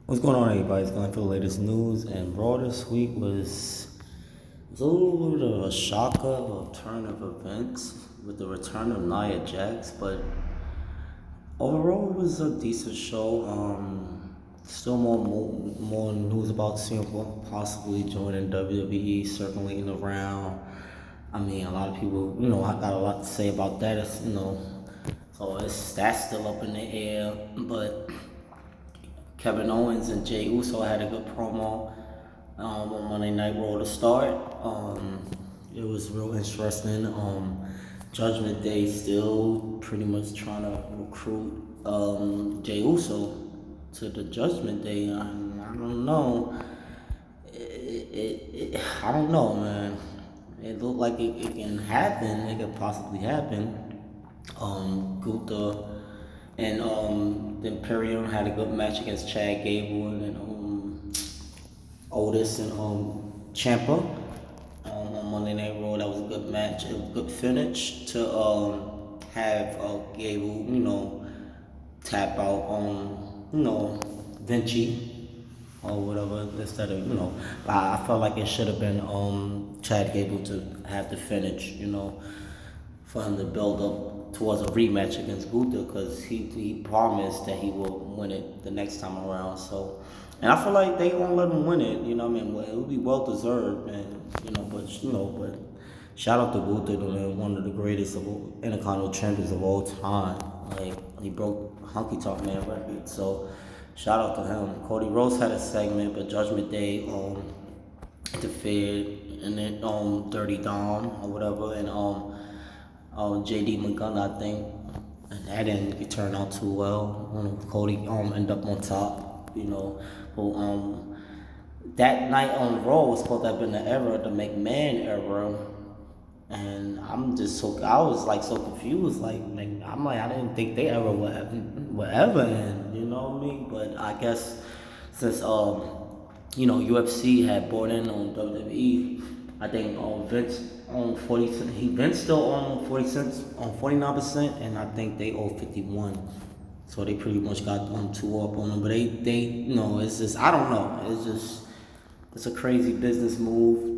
What's going on, everybody? It's going for the latest news. And Raw this week was a little bit of a shocker, a turn of events with the return of Nia Jax. But overall, it was a decent show. Still more news about CM Punk possibly joining WWE, circling around. I mean, a lot of people, I got a lot to say about that. So that's still up in the air, but. Kevin Owens and Jey Uso had a good promo on Monday Night Raw to start. It was real interesting. Judgment Day still pretty much trying to recruit Jey Uso to the Judgment Day. I don't know. I don't know, man. It looked like it can happen. It could possibly happen. Gunther and the Imperium had a good match against Chad Gable and Otis and Ciampa on Monday Night Raw. That was a good match. It was a good finish to have Gable, tap out on, Vinci or whatever instead of, But I felt like it should have been Chad Gable to have the finish, for him to build up towards a rematch against Gunther, because he promised that he will win it the next time around. So, and I feel like they gonna let him win it. You know what I mean? Well, it would be well deserved, and but shout out to Gunther, man, one of the greatest of Intercontinental champions of all time. Like, he broke Honky Tonk Man record. So shout out to him. Cody Rhodes had a segment, but Judgment Day interfered, and then Dirty Dom or whatever, and JD McGunn, I think, and that didn't turn out too well. Cody ended up on top, But that night on Raw was supposed to have been the era, the McMahon era, and I was like so confused. I didn't think they ever would ever end. You know what I mean? But I guess since UFC had bought in on WWE, I think Vince on 40 cents. Vince still on 40 cents on 49%, and I think they owe 51. So they pretty much got 2 up on them. But they it's just, I don't know. It's a crazy business move.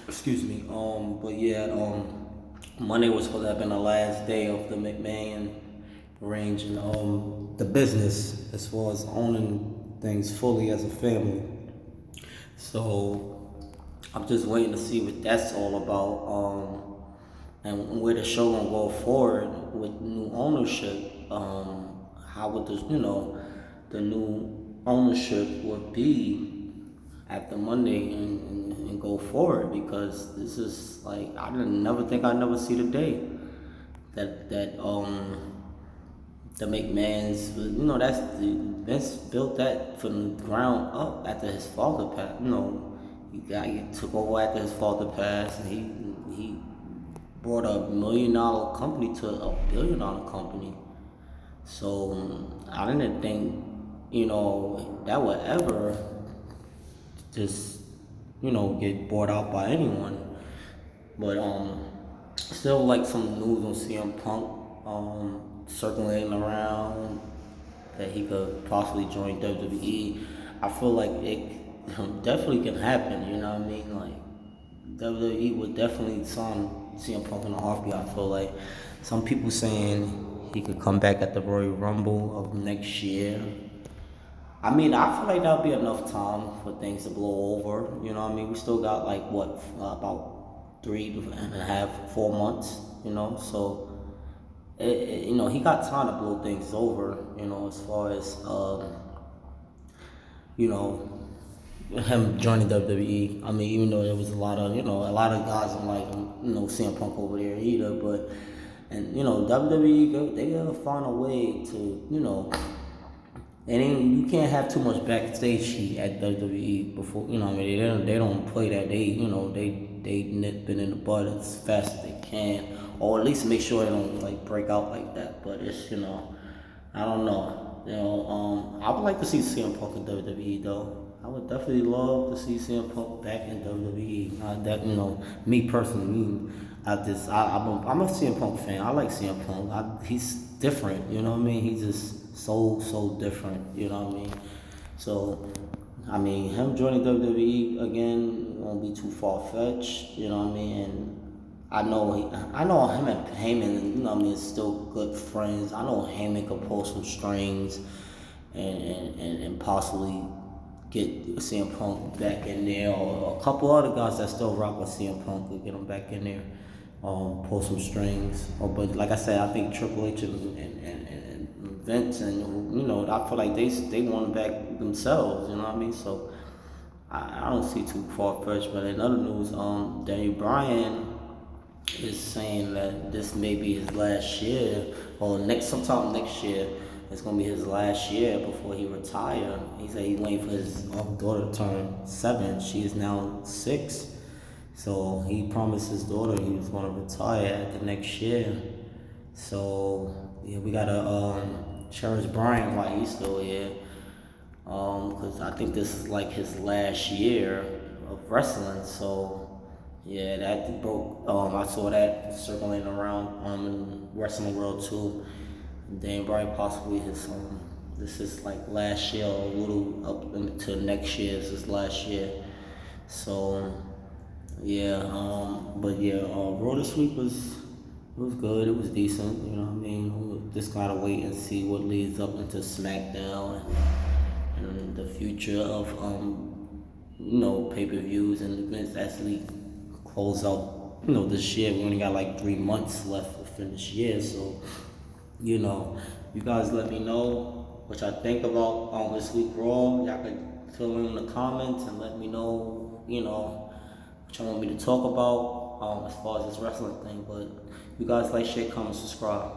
Excuse me. But yeah, Monday was supposed to have been the last day of the McMahon range and the business as far as owning things fully as a family. So I'm just waiting to see what that's all about, and where the show gonna go forward with new ownership. How would the new ownership would be after Monday and go forward? Because this is like, I didn't never think I'd never see the day that the McMahons, that's Vince built that from the ground up after his father passed. He took over after his father passed, and he brought a $1 million company to a $1 billion company. So I didn't think, that would ever just, get bought out by anyone. But still like some news on CM Punk circulating around that he could possibly join WWE. I feel like it definitely can happen, you know what I mean? Like, WWE would definitely sign CM Punk in a heartbeat. I feel like some people saying he could come back at the Royal Rumble of next year. I mean, I feel like that'll be enough time for things to blow over. You know what I mean? We still got about 3.5, 4 months. So he got time to blow things over. As far as him joining WWE. I mean, even though there was a lot of guys I'm like, CM Punk over there either, but WWE, they gotta find a way to, and you can't have too much backstage heat at WWE before, they don't play that. They nip it in the bud as fast as they can, or at least make sure they don't break out like that. But it's, I don't know. I would like to see CM Punk in WWE though. I would definitely love to see CM Punk back in WWE. Me personally, I'm a CM Punk fan. I like CM Punk. He's different. You know what I mean? He's just so different. You know what I mean? So, I mean, him joining WWE again won't be too far fetched. You know what I mean? And I know him and Heyman. You know what I mean? Still good friends. I know Heyman could pull some strings, and possibly get CM Punk back in there, or a couple other guys that still rock with CM Punk could get him back in there, pull some strings. But like I said, I think Triple H and Vince, and I feel like they want him back themselves. You know what I mean? So I don't see too far fetched. But in other news, Bryan is saying that this may be his last year, or sometime next year. It's gonna be his last year before he retire. He said he's waiting for his daughter to turn 7. She is now 6. So he promised his daughter he was gonna retire at the next year. So yeah, we gotta cherish Bryan while he's still here. Because I think this is like his last year of wrestling. So yeah, that broke. I saw that circulating around in wrestling world too. Dan Bryan possibly this is like last year, or a little up into next year is his last year. So yeah, but yeah, Raw this week was good. It was decent. You know what I mean? We'll just gotta wait and see what leads up into SmackDown, and the future of pay-per-views and events actually close out this year. We only got like 3 months left to finish the year, so you guys let me know what y'all think about this week Raw. Y'all could fill in the comments and let me know what y'all want me to talk about as far as this wrestling thing. But you guys like, share, comment, subscribe.